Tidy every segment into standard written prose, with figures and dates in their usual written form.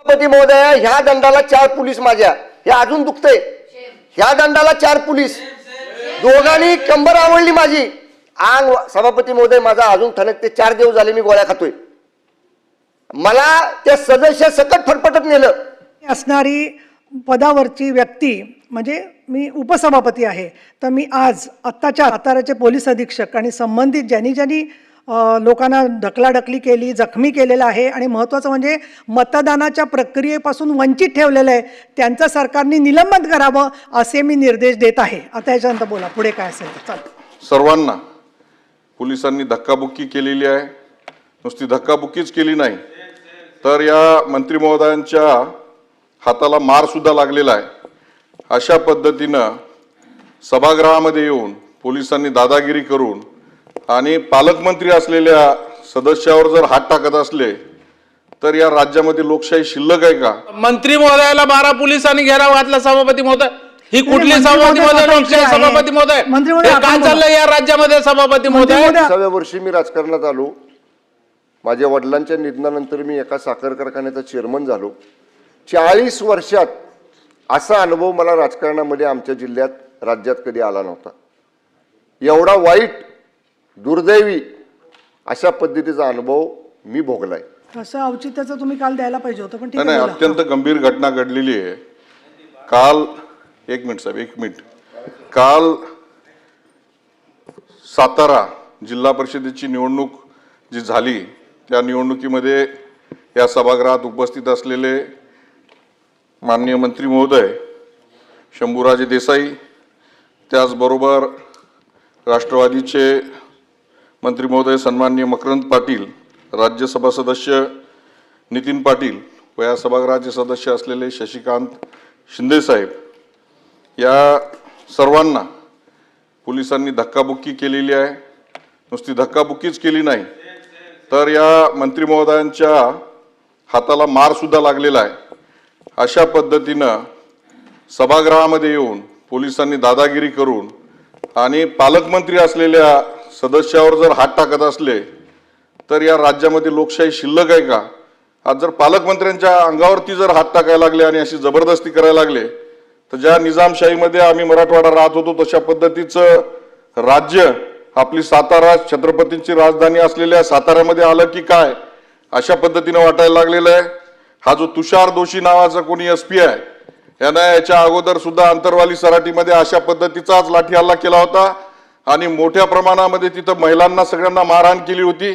सभापती महोदय, ह्या दंडाला 4 पोलीस माझ्या, हे अजून दुखतंय. ह्या दंडाला 4 पोलीस, दोघांनी कंबर आवडली माझी. अंग सभापती महोदय माझा अजून ठणकते. 4 दिवस झाले मी गोळ्या खातोय. मला त्या सदस्य सकट फटफटत नेलं. असणारी पदावरची व्यक्ती म्हणजे मी उपसभापती आहे, तर मी आज आत्ताच्या साताऱ्याचे पोलीस अधीक्षक आणि संबंधित ज्यांनी लोकांना ढकलाढकली केली, जखमी केलेलं आहे आणि महत्त्वाचं म्हणजे मतदानाच्या प्रक्रियेपासून वंचित ठेवलेलं आहे, त्यांचं सरकारने निलंबन करावं असे मी निर्देश देत आहे. आता याच्यानंतर बोला पुढे काय असेल तर. चल. सर्वांना पोलिसांनी धक्काबुक्की केलेली आहे. नुसती धक्काबुक्कीच केली नाही तर या मंत्री महोदयांच्या हाताला मार सुद्धा लागलेला आहे. अशा पद्धतीनं सभागृहामध्ये येऊन पोलिसांनी दादागिरी करून आणि पालकमंत्री असलेल्या सदस्यावर जर हात टाकत असले तर या राज्यामध्ये लोकशाही शिल्लक आहे का? मंत्री महोदयाला 12 पोलिसांनी घेराव घातला. सभापती महोदय, ही कुठली सभापती महोदय? लोकशाही सभापती महोदय, काय चाललंय या राज्यामध्ये? सभापती महोदय, 20व्या वर्षी मी राजकारणात आलो. माझ्या वडिलांच्या निधनानंतर मी एका साखर कारखान्याचा चेअरमन झालो. 40 वर्षात असा अनुभव मला राजकारणामध्ये आमच्या जिल्ह्यात, राज्यात कधी आला नव्हता. एवढा वाईट, दुर्दैवी अशा पद्धतीचा अनुभव मी भोगलाय. कसं औचित्याचं तुम्ही काल द्यायला पाहिजे होतं, पण ठीक नाही, आहे. अत्यंत गंभीर घटना घडलेली आहे. काल एक मिनिट काल सातारा जिल्हा परिषदेची निवडणूक जी झाली त्या निवडणुकीमध्ये या सभागृहात उपस्थित असलेले माननीय मंत्री महोदय शंभूराजे देसाई, त्याचबरोबर राष्ट्रवादीचे मंत्री महोदय सन्माननीय मकरंद पाटील, राज्यसभा सदस्य नितीन पाटील व या सभागृहाचे सदस्य असलेले शशिकांत शिंदे साहेब, या सर्वांना पोलिसांनी धक्काबुक्की केलेली आहे. नुसती धक्काबुक्कीच केली नाही तर या मंत्री महोदयांच्या हाताला मार सुद्धा लागलेला आहे. अशा पद्धतीनं सभागृहामध्ये येऊन पोलिसांनी दादागिरी करून आणि पालकमंत्री असलेल्या सदस्यावर जर हात टाकत असले तर या राज्यामध्ये लोकशाही शिल्लक आहे का? आज जर पालकमंत्र्यांच्या अंगावरती जर हात टाकायला लागले आणि अशी जबरदस्ती करायला लागले तर ज्या निजामशाहीमध्ये आम्ही मराठवाडा राहत होतो तशा पद्धतीचं राज्य आपली सातारा छत्रपतींची राजधानी असलेल्या साताऱ्यामध्ये आलं की काय अशा पद्धतीनं वाटायला लागलेलं आहे. हा जो तुषार दोशी नावाचा कोणी SP आहे, यानं याच्या अगोदर सुद्धा अंतरवाली सराटीमध्ये अशा पद्धतीचाच लाठी हल्ला केला होता आणि मोठ्या प्रमाणामध्ये तिथं महिलांना सगळ्यांना मारहाण केली होती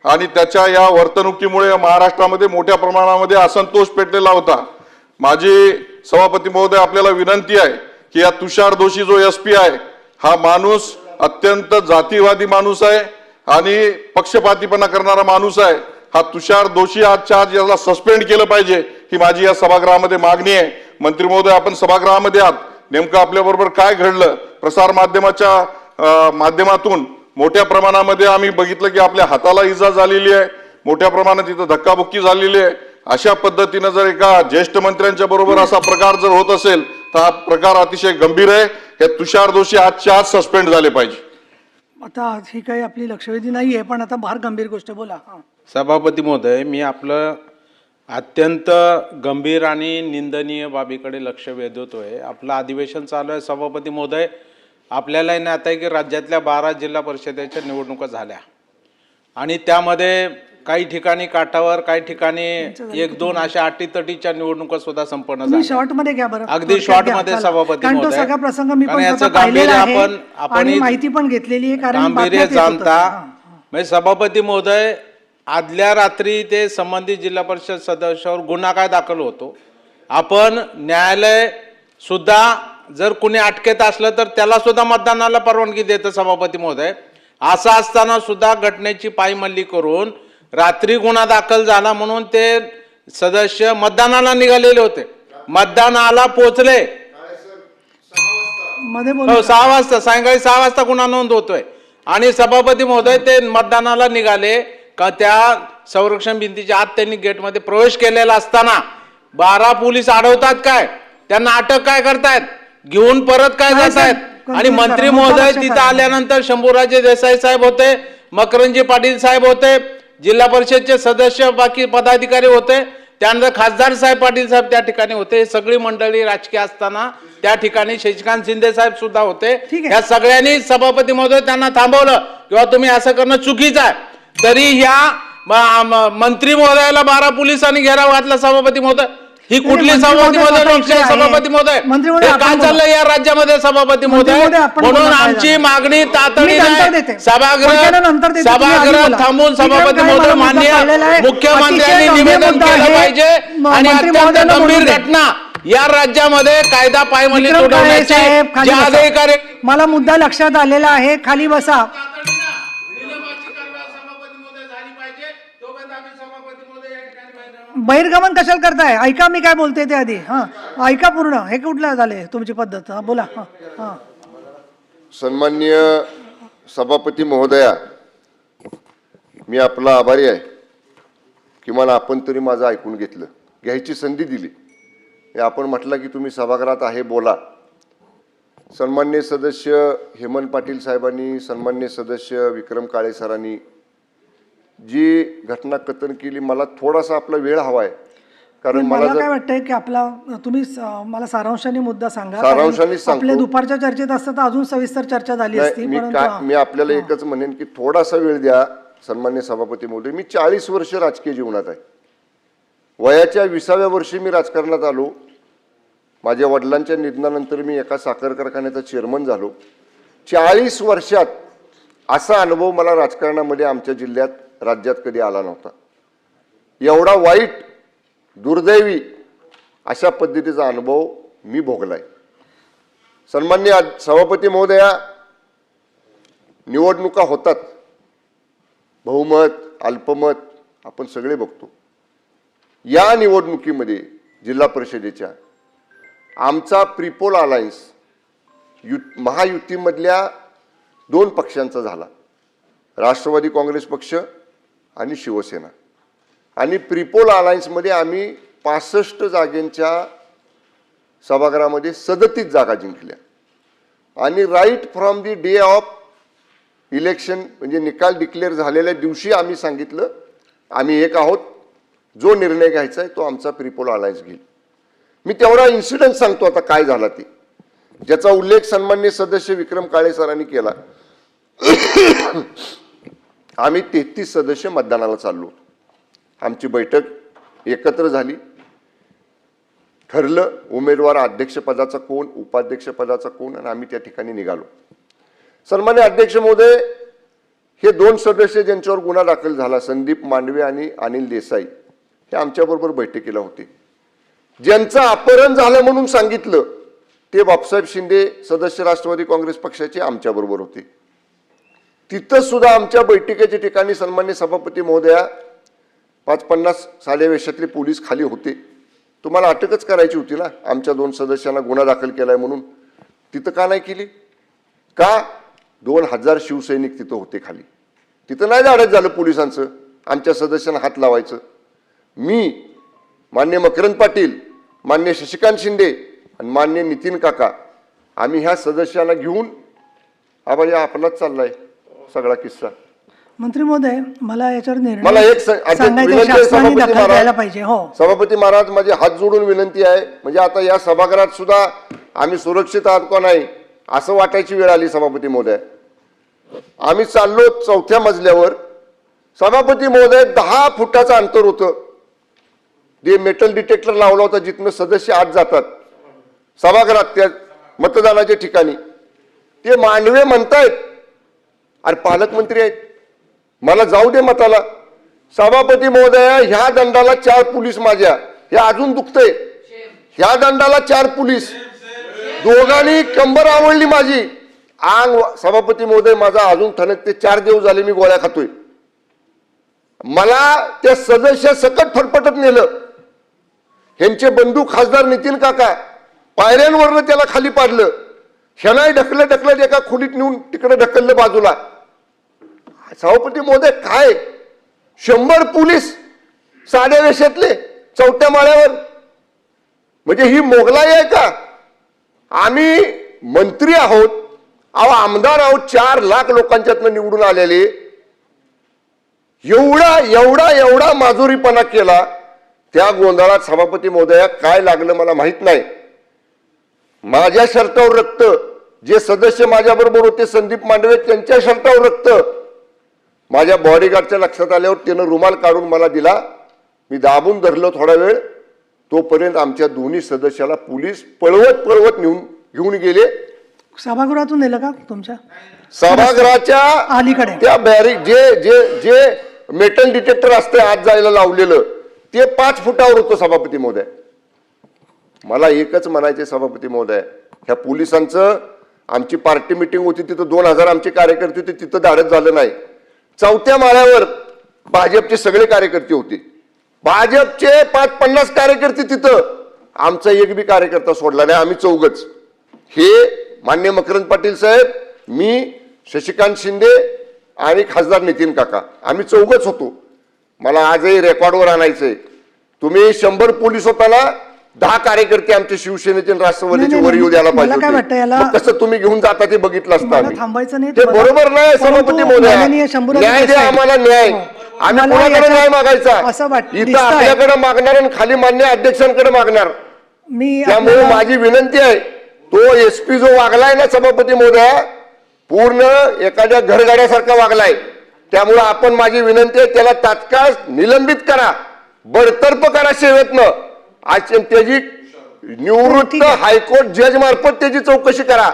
आणि त्याच्या या वर्तणुकीमुळे महाराष्ट्रामध्ये मोठ्या प्रमाणामध्ये असंतोष पेटलेला होता. माझी सभापती महोदय आपल्याला विनंती आहे की या तुषार दोशी जो SP आहे हा माणूस अत्यंत जातीवादी माणूस आहे आणि पक्षपातीपणा करणारा माणूस आहे. हा तुषार दोशी आजच्या आज याला सस्पेंड केलं पाहिजे ही माझी या सभागृहामध्ये मागणी आहे. मंत्री महोदय, आपण सभागृहामध्ये आहात, नेमकं आपल्या बरोबर काय घडलं? प्रसार माध्यमाच्या माध्यमातून मोठ्या प्रमाणामध्ये आम्ही बघितलं की आपल्या हाताला इजा झालेली आहे, मोठ्या प्रमाणात इथं धक्काबुक्की झालेली आहे. अशा पद्धतीनं जर एका ज्येष्ठ मंत्र्यांच्या बरोबर असा प्रकार जर होत असेल तर हा प्रकार अतिशय गंभीर आहे. हे तुषार दोशी आजच्या आज सस्पेंड झाले पाहिजे. आता ही काही आपली लक्षवेधी नाही आहे, पण आता फार गंभीर गोष्ट बोला. सभापती महोदय, मी आपलं अत्यंत गंभीर आणि निंदनीय बाबीकडे लक्ष वेधतोय. आपलं अधिवेशन चालू आहे. सभापती महोदय, आपल्यालाही ज्ञात आहे की राज्यातल्या 12 जिल्हा परिषदेच्या निवडणुका झाल्या आणि त्यामध्ये काही ठिकाणी काठावर, काही ठिकाणी 1-2 अशा अटीतटीच्या निवडणुका सुद्धा संपन्न झाल्या. शॉर्ट मध्ये घ्या बरं, अगदी शॉर्ट मध्ये सभापती महोदय. सगळा प्रसंग मी पण याचं गांभीर्य आपण माहिती पण घेतलेली आहे, कारण गांभीर्य जाणता. म्हणजे सभापती महोदय, आदल्या रात्री ते संबंधित जिल्हा परिषद सदस्यावर गुन्हा काय दाखल होतो. आपण न्यायालय सुद्धा जर कुणी अटकेत असलं तर त्याला सुद्धा मतदानाला परवानगी देतं सभापती महोदय. असं असताना सुद्धा घटनेची पायमल्ली करून रात्री गुन्हा दाखल झाला म्हणून ते सदस्य मतदानाला निघालेले होते. मतदानाला पोहोचले 6 वाजता, सायंकाळी 6 वाजता गुन्हा नोंद होतोय आणि सभापती महोदय ते मतदानाला निघाले का त्या संरक्षण भिंतीच्या आत त्यांनी गेटमध्ये प्रवेश केलेला असताना 12 पोलीस अडवतात काय, त्यांना अटक काय करतायत, घेऊन परत काय जात आहेत. आणि मंत्री महोदय तिथं आल्यानंतर शंभूराजे देसाई साहेब होते, मकरंदजी पाटील साहेब होते, जिल्हा परिषदचे सदस्य बाकी पदाधिकारी होते, त्यानंतर खासदार साहेब पाटील साहेब त्या ठिकाणी होते, सगळी मंडळी राजकीय असताना त्या ठिकाणी शशिकांत शिंदे साहेब सुद्धा होते. ठीक आहे. या सगळ्यांनी सभापती महोदय त्यांना थांबवलं किंवा तुम्ही असं करणं चुकीचं आहे. तरी ह्या मंत्री महोदयाला 12 पोलिसांनी घेराव घातला. सभापती महोदय, ही कुठली मंत्री सभापती महोदय महोदय? स्वतः इथे आहे. सभापती महोदय, मंत्री महोदय, हे आपण काय बोला. चाललंय या राज्यामध्ये सभापती मंत्री महोदय? महोदय, आपण म्हणून बोला काय आमची झालं. मागणी मी तातडीने नंतर देते. पंचायत नंतर देते. तुम्ही आधी सभागृह बोला. थांबून ठीक आहे, सभापती काय महोदय मला मुद्दा माननीय कळलेला आहे. मुख्यमंत्र्यांनी अतिशय गंभीर निवेदन मुद्दा केलं आहे. पाहिजे आणि मंत्री अत्यंत महोदयांना गंभीर बोलू दे. घटना या राज्यामध्ये कायदा पायमल्ली विक्रम काळे तुडवण्याचे साहेब, खाली जे बसा. अधिकारी मला मुद्दा लक्षात आलेला आहे, खाली बसा. बहिर्गमन कशाला करताय? ऐका मी काय बोलते ते आधी. हा, ऐका पूर्ण. हे कुठलं झाले तुमची पद्धत? हा, बोला. हा, हा. सन्माननीय सभापती महोदया, मी आपला आभारी आहे. किमान आपण तरी माझं ऐकून घेतलं, घ्यायची संधी दिली. हे आपण म्हटलं की तुम्ही सभागृहात आहे, बोला. सन्माननीय सदस्य हेमंत पाटील साहेबांनी, सन्माननीय सदस्य विक्रम काळे सरांनी जी घटना कथन केली, मला थोडासा आपला वेळ हवा आहे. कारण मला मला काय वाटतंय की आपला तुम्ही मला सारांशाने मुद्दा सांगा. सारांशाने सांगतो. आपल्या दुपारच्या चर्चेत असतं तर अजून सविस्तर चर्चा झाली असती. मी आपल्याला एकच म्हणेन की थोडासा वेळ द्या. सन्मान्य सभापती महोदय, मी 40 वर्ष राजकीय जीवनात आहे. वयाच्या 20व्या वर्षी मी राजकारणात आलो. माझ्या वडिलांच्या निधनानंतर मी एका साखर कारखान्याचा चेअरमन झालो. 40 वर्षात असा अनुभव मला राजकारणामध्ये आमच्या जिल्ह्यात, राज्यात कधी आला नव्हता. एवढा वाईट, दुर्दैवी अशा पद्धतीचा अनुभव मी भोगलाय. सन्माननीय सभापती महोदया, निवडणुका होतात, बहुमत, अल्पमत आपण सगळे बघतो. या निवडणुकीमध्ये जिल्हा परिषदेच्या आमचा प्रीपोल अलायन्स महायुतीमधल्या 2 पक्षांचा झाला, राष्ट्रवादी काँग्रेस पक्ष आणि शिवसेना. आणि प्रीपोल अलायन्समध्ये आम्ही 65 जागेंच्या सभागृहामध्ये 37 जागा जिंकल्या. आणि right from the day of election, म्हणजे निकाल डिक्लेअर झालेल्या दिवशी आम्ही सांगितलं आम्ही एक आहोत, जो निर्णय घ्यायचा आहे तो आमचा प्रीपोल अलायन्स घेईल. मी तेवढा इन्सिडेंट सांगतो आता काय झाला ते, ज्याचा उल्लेख सन्माननीय सदस्य विक्रम काळे सरांनी केला. आम्ही 33 सदस्य मतदानाला चाललो. आमची बैठक एकत्र झाली, ठरलं उमेदवार अध्यक्षपदाचा कोण, उपाध्यक्षपदाचा कोण, आणि आम्ही त्या ठिकाणी निघालो. सन्मान्य अध्यक्ष महोदय, हे 2 सदस्य ज्यांच्यावर गुन्हा दाखल झाला, संदीप मांडवे आणि अनिल देसाई, हे आमच्याबरोबर बैठकीला होते. ज्यांचं अपहरण झालं म्हणून सांगितलं ते बापसाहेब शिंदे, सदस्य राष्ट्रवादी काँग्रेस पक्षाचे, आमच्याबरोबर होते. तिथं सुद्धा आमच्या बैठकीच्या ठिकाणी सन्मान्य सभापती महोदया 50 साध्या वेशातले पोलीस खाली होते. तुम्हाला अटकच करायची होती ना, आमच्या 2 सदस्यांना गुन्हा दाखल केलाय म्हणून. तिथं का नाही केली? का? 2000 शिवसैनिक तिथं होते खाली. तिथं नाही धाडस झालं पोलिसांचं आमच्या सदस्यांना हात लावायचं. मी, मान्य मकरंद पाटील, मान्य शशिकांत शिंदे आणि मान्य नितीन काका, आम्ही ह्या सदस्यांना घेऊन आपलाच चाललाय सगळा किस्सा. मंत्री महोदय, मला याच्यावर मला एक सांगायचं, शासनाने दखल घ्यायला पाहिजे. हो, सभापती महाराज, माझे हात जोडून विनंती आहे. म्हणजे आता या सभागृहात सुद्धा आम्ही सुरक्षित आहात का नाही असं वाटायची वेळ आली. सभापती महोदय, आम्ही चाललो 4थ्या मजल्यावर. सभापती महोदय, 10 फुटाचं अंतर होतं. ते मेटल डिटेक्टर लावला होता जिथनं सदस्य आत जातात सभागृहात, त्या मतदानाच्या ठिकाणी. ते मांडवे म्हणतायत, अरे पालकमंत्री आहेत, मला जाऊ दे मताला. सभापती महोदया, ह्या दंडाला 4 पोलीस माझ्या, हे अजून दुखतंय. ह्या दंडाला 4 पोलीस, दोघांनी कंबर आवडली माझी. अंग, सभापती महोदय, माझा अजून ठणकते. 4 दिवस झाले मी गोळ्या खातोय. मला त्या सदस्य सकट फटफटत नेलं. ह्यांचे बंधू खासदार नितीन काका पायऱ्यांवरनं त्याला खाली पाडलं. ह्यानाही ढकलत एका खोलीत नेऊन तिकडे ढकललं बाजूला. सभापती महोदय, काय 100 पोलीस साध्या वेशातले 4थ्या माळ्यावर, म्हणजे ही मोगलाई आहे का? आम्ही मंत्री आहोत, आमदार आहोत, 4 लाख लोकांच्यातनं निवडून आलेले. एवढा माजुरीपणा केला. त्या गोंधळात सभापती महोदया काय लागलं मला माहित नाही. माझ्या शर्टावर रक्त, जे सदस्य माझ्याबरोबर होते संदीप मांडवे त्यांच्या शर्टावर रक्त. माझ्या बॉडीगार्डच्या लक्षात आल्यावर त्यानं रुमाल काढून मला दिला. मी दाबून धरलो थोडा वेळ. तोपर्यंत आमच्या दोन्ही सदस्याला पोलीस पळवत पळवत घेऊन गेले. सभागृहातून नेलं का तुमच्या सभागृहाच्या अलीकडे? त्या बॅरिक जे जे जे मेटल डिटेक्टर असते आत जायला लावलेलं ते 5 फुटावर होतं सभापती महोदय. मला एकच म्हणायचे सभापती महोदय, ह्या पोलिसांचं, आमची पार्टी मिटिंग होती तिथं 2000 आमचे कार्यकर्ते होते, तिथं धाडस झालं नाही. 4थ्या माळ्यावर भाजपचे सगळे कार्यकर्ते होते. भाजपचे 50 कार्यकर्ते तिथं, आमचा एक बी कार्यकर्ता सोडला नाही. आम्ही 4घच, हे माननीय मकरंद पाटील साहेब, मी, शशिकांत शिंदे आणि खासदार नितीन काका, आम्ही 4घच होतो. मला आजही रेकॉर्डवर आणायचंय, तुम्ही 100 पोलीस होताना 10 कार्यकर्ते आमचे शिवसेनेचे आणि राष्ट्रवादीचे वर येऊ द्यायला मला काय वाटतं पाहिजे. याला- मग कसं तुम्ही घेऊन जाता ते बघितलं असतं मला आम्ही. थांबायचं नाही ते मला- बरोबर नाही परंतु सभापती माननीय महोदय, शंभूराज न्याय द्या साहेब, आम्हाला, न्याय. हो. आम्ही मला कोणाकडे याच्यात नाही मागायचा, असं इथं दिसतंय. आपल्याकडे मागणार आणि खाली मान्य अध्यक्षांकडे मागणार. मी त्यामुळे आपल्याला- माझी विनंती आहे, तो एसपी जो वागलाय ना सभापती महोदय, पूर्ण एखाद्या घरगाड्यासारखा वागलाय. त्यामुळे आपण, माझी विनंती आहे, त्याला तात्काळ निलंबित करा, बडतर्फ करा सेवेतनं. आज त्याची निवृत्त हायकोर्ट जज मार्फत त्याची चौकशी करा.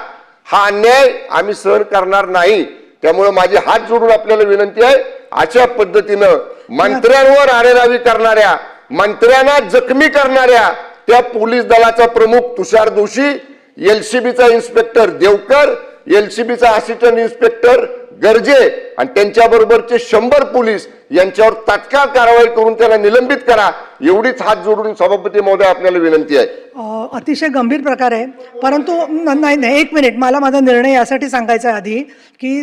हा अन्याय आम्ही सहन करणार नाही. त्यामुळे माझे हात जोडून आपल्याला विनंती आहे, अशा पद्धतीनं मंत्र्यांवर आरेरावी करणाऱ्या, मंत्र्यांना जखमी करणाऱ्या त्या पोलीस दलाचा प्रमुख तुषार दोशी, एलसीबीचा इन्स्पेक्टर देवकर, एलसीबीचा असिस्टंट इन्स्पेक्टर गर्जे आणि त्यांच्याबरोबरचे 100 पोलीस यांच्यावर तात्काळ कारवाई करून त्याला निलंबित करा, एवढीच हात जोडून सभापती महोदय आपल्याला विनंती आहे. अतिशय गंभीर प्रकार आहे. परंतु नाही, 1 मिनिट, मला माझा निर्णय यासाठी सांगायचा आहे आधी की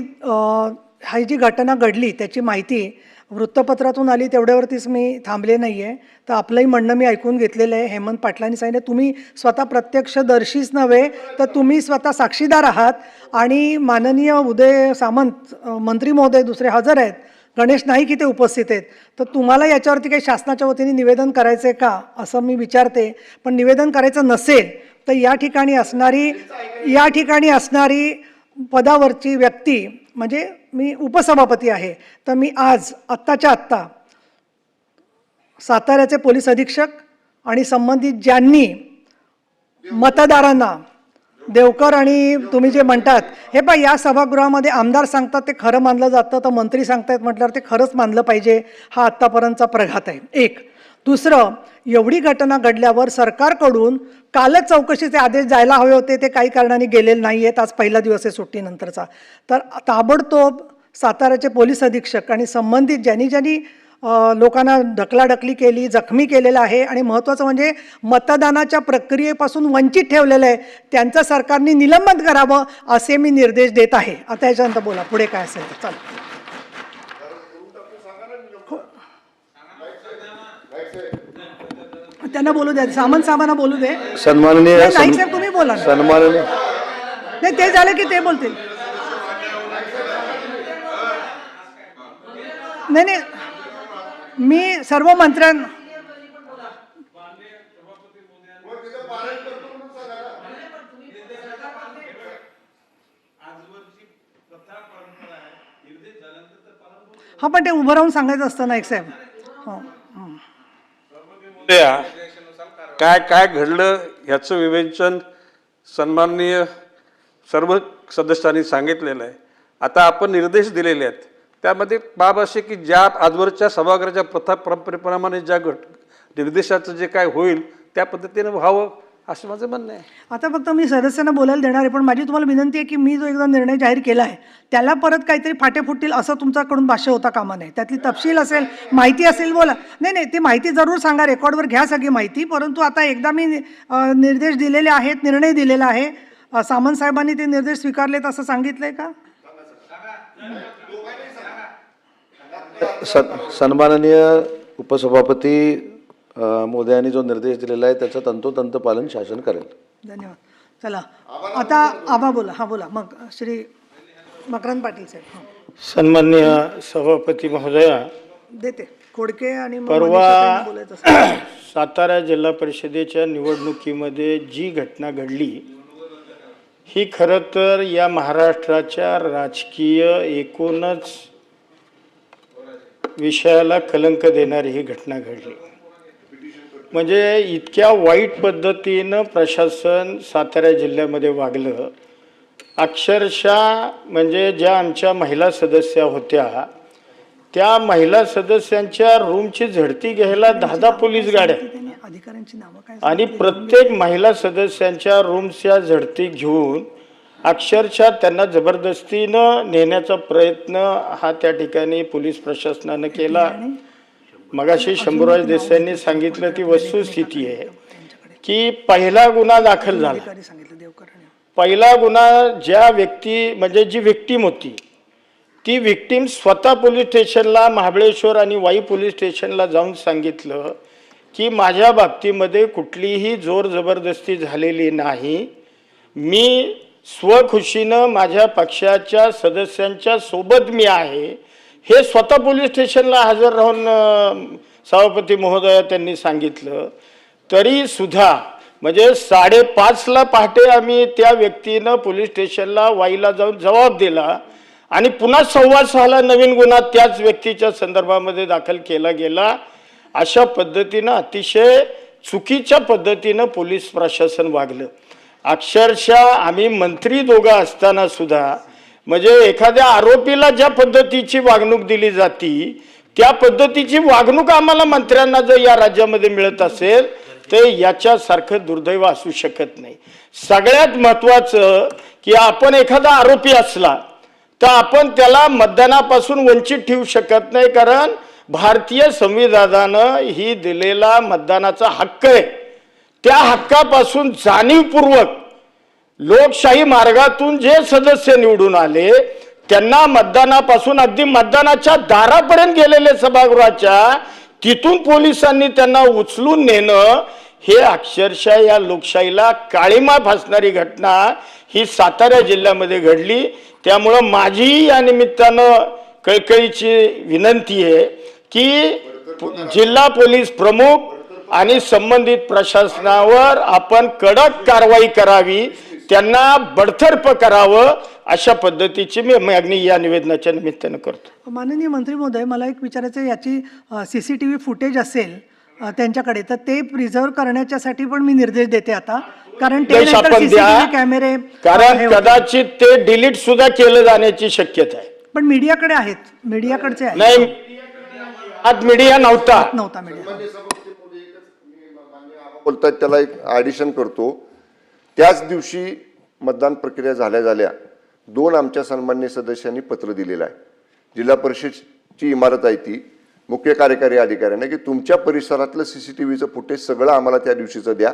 ही जी घटना घडली त्याची माहिती वृत्तपत्रातून आली, तेवढ्यावरतीच मी थांबले नाही आहे. तर आपलंही म्हणणं मी ऐकून घेतलेलं आहे. हेमंत पाटलांनी सांगितलं, तुम्ही स्वतः प्रत्यक्षदर्शीच नव्हे तर तुम्ही स्वतः साक्षीदार आहात. आणि माननीय उदय सामंत मंत्री महोदय दुसरे हजर आहेत, गणेश नाईक इथे उपस्थित आहेत. तर तुम्हाला याच्यावरती काही शासनाच्या वतीने निवेदन करायचं आहे का असं मी विचारते. पण निवेदन करायचं नसेल तर या ठिकाणी असणारी पदावरची व्यक्ती, म्हणजे मी उपसभापती आहे, तर मी आज आत्ताच्या आत्ता साताऱ्याचे पोलीस अधीक्षक आणि संबंधित ज्यांनी मतदारांना, देवकर आणि तुम्ही जे म्हणतात, हे पहा, या सभागृहामध्ये आमदार सांगतात ते खरं मानलं जातं, तर मंत्री सांगतायत म्हटल्यावर ते खरंच मानलं पाहिजे. हा आत्तापर्यंतचा प्रघात आहे. 1. दुसरं, एवढी घटना घडल्यावर सरकारकडून कालच चौकशीचे आदेश जायला हवे होते, ते काही कारणाने गेलेले नाही आहेत. आज पहिला दिवस आहे सुट्टीनंतरचा. तर ताबडतोब साताऱ्याचे पोलीस अधीक्षक आणि संबंधित ज्यांनी लोकांना ढकलाढकली केली, जखमी केलेलं आहे आणि महत्त्वाचं म्हणजे मतदानाच्या प्रक्रियेपासून वंचित ठेवलेलं आहे, त्यांचं सरकारने निलंबन करावं असे मी निर्देश देत आहे. आता याच्यानंतर बोला पुढे काय असेल तर. चला, त्यांना बोलू द्या, सामंत बोलू दे. सन्माननीय नाईक साहेब तुम्ही बोला ना. सन्माननीय नाही, ते झालं की ते बोलतील. नाही, मी सर्व मंत्र्यांना हा, पण ते उभं राहून सांगायचं असतं नाईक साहेब. हो, काय काय घडलं ह्याचं विवेचन सन्माननीय सर्व सदस्यांनी सांगितलेलं आहे. आता आपण निर्देश दिलेले आहेत, त्यामध्ये बाब असे की ज्या आजवरच्या सभागृहाच्या प्रथा परंपरेप्रमाणे ज्या निर्देशाचं जे काय होईल त्या पद्धतीने व्हावं असं माझं म्हणणं आहे. आता फक्त मी सदस्यांना बोलायला देणार आहे, पण माझी तुम्हाला विनंती आहे की मी जो एकदा निर्णय जाहीर केला आहे त्याला परत काहीतरी फाटे फुटतील असं तुमच्याकडून भाष्य होता कामा नये. त्यातली तपशील असेल, माहिती असेल, बोला. नाही, ती माहिती जरूर सांगा, रेकॉर्डवर घ्या सगळी माहिती. परंतु आता एकदा मी निर्देश दिलेले आहेत, निर्णय दिलेला आहे. सामंत साहेबांनी ते निर्देश स्वीकारलेत असं सांगितलंय का? सन्माननीय उपसभापती मोदयांनी जो निर्देश दिलेला आहे त्याचं तंतोतंत पालन शासन करेल. धन्यवाद. चला, आता आबा बोला. हा, बोला मग श्री मकरंद पाटील साहेब. सन्माननीय सभापती महोदया, देते. खोडके आणि मग परवा मनीषाताईंना बोलायचं असेल. सातारा जिल्हा परिषदेच्या निवडणुकीमध्ये जी घटना घडली ही खरं तर या महाराष्ट्राच्या राजकीय एकूणच विषयाला कलंक देणारी ही घटना घडली. म्हणजे इतक्या वाईट पद्धतीनं प्रशासन सातारा जिल्ह्यामध्ये वागलं, अक्षरशः म्हणजे ज्या आमच्या महिला सदस्या होत्या त्या महिला सदस्यांच्या रूमची झडती घ्यायला 10 पोलीस गाड्या त्यांनी अधिकाऱ्यांची नावं काय आणि प्रत्येक महिला सदस्यांच्या रूमच्या झडती घेऊन अक्षरशः त्यांना जबरदस्तीनं नेण्याचा प्रयत्न हा त्या ठिकाणी पोलीस प्रशासनानं केला. मगाशी शंभूराज देसाईंनी सांगितलं ती वस्तुस्थिती आहे की पहिला गुन्हा दाखल झाला. अधिकारी सांगितलं देवकरांनी. पहिला गुन्हा ज्या व्यक्ती म्हणजे जी विक्टीम होती ती विक्टीम स्वतः पोलीस स्टेशनला महाबळेश्वर आणि वाई पोलीस स्टेशनला जाऊन सांगितलं की माझ्या बाबतीमध्ये कुठलीही जोर जबरदस्ती झालेली नाही, मी स्वखुशीनं माझ्या पक्षाच्या सदस्यांच्या सोबत मी आहे, हे स्वतः पोलीस स्टेशनला हजर राहून सभापती महोदया त्यांनी सांगितलं. तरी सुद्धा म्हणजे 5:30ला पहाटे आम्ही त्या व्यक्तीनं पोलीस स्टेशनला वाईला जाऊन जबाब दिला आणि पुन्हा 6:15ला नवीन गुन्हा त्याच व्यक्तीच्या संदर्भामध्ये दाखल केला गेला. अशा पद्धतीनं अतिशय चुकीच्या पद्धतीनं पोलीस प्रशासन वागलं. अक्षरशः आम्ही मंत्री दोघं असताना सुद्धा म्हणजे एखाद्या आरोपीला ज्या पद्धतीची वागणूक दिली जाती त्या पद्धतीची वागणूक आम्हाला मंत्र्यांना जर या राज्यामध्ये मिळत असेल तर याच्यासारखं दुर्दैव असू शकत नाही. सगळ्यात महत्त्वाचं की आपण एखादा आरोपी असला तर आपण त्याला मतदानापासून वंचित ठेवू शकत नाही, कारण भारतीय संविधानानं ही दिलेला मतदानाचा हक्क आहे. त्या हक्कापासून जाणीवपूर्वक लोकशाही मार्गातून जे सदस्य निवडून आले त्यांना मतदानापासून अगदी मतदानाच्या दारापर्यंत गेलेले सभागृहाच्या तिथून पोलिसांनी त्यांना उचलून नेणं हे अक्षरशः या लोकशाहीला काळिमा फासणारी घटना ही सातारा जिल्ह्यामध्ये घडली. त्यामुळं माझी या निमित्तानं कळकळीची विनंती आहे की जिल्हा पोलीस प्रमुख आणि संबंधित प्रशासनावर आपण कडक कारवाई करावी, त्यांना बडतर्फ करावं, अशा पद्धतीची मी मागणी या निवेदनाच्या निमित्तानं करतो. माननीय मंत्री महोदय, मला एक विचारायचं आहे, याची CCTV फुटेज असेल त्यांच्याकडे तर ते प्रिझर्व करण्याच्यासाठी पण मी निर्देश देते आता, कारण ते देश नंतर आपण द्या, CCTV कॅमेरे कारण हे होतील. कदाचित ते डिलीट सुद्धा केलं जाण्याची शक्यता आहे. पण मीडियाकडे आहेत, मीडियाकडचे आहेत. नाही, आज मीडिया नव्हता. नव्हता मीडिया. बोलतात त्याला एक ॲडिशन करतो. त्याच दिवशी मतदान प्रक्रिया झाल्या 2 आमच्या सन्मान्य सदस्यांनी पत्र दिलेलं आहे. जिल्हा परिषदची इमारत आहे ती, मुख्य कार्यकारी अधिकाऱ्यांना की तुमच्या परिसरातलं CCTVचं फुटेज सगळं आम्हाला त्या दिवशीचं द्या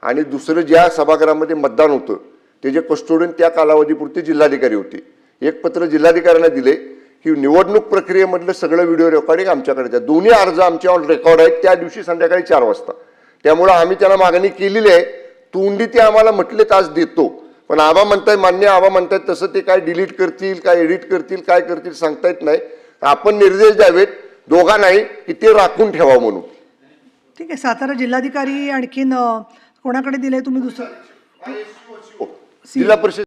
आणि दुसरं ज्या सभागृहामध्ये मतदान होतं ते जे कस्टोडियन त्या कालावधीपुरते जिल्हाधिकारी होते. एक पत्र जिल्हाधिकाऱ्यांना दिले की निवडणूक प्रक्रियेमधलं सगळं व्हिडिओ रेकॉर्डिंग आमच्याकडे द्या. दोन्ही अर्ज आमच्या ऑन रेकॉर्ड आहेत त्या दिवशी संध्याकाळी 4 वाजता. त्यामुळं आम्ही त्यांना मागणी केलेली आहे. तोंडी ते आम्हाला म्हटले तास देतो, पण आबा म्हणताय, मान्य आबा म्हणतायत तसं ते काय डिलीट करतील, काय एडिट करतील, काय करतील सांगता येत नाही. आपण निर्देश द्यावेत दोघा नाही की ते राखून ठेवा म्हणून. ठीक आहे. सातारा जिल्हाधिकारी आणखीन कोणाकडे दिले तुम्ही दुसरं? जिल्हा परिषद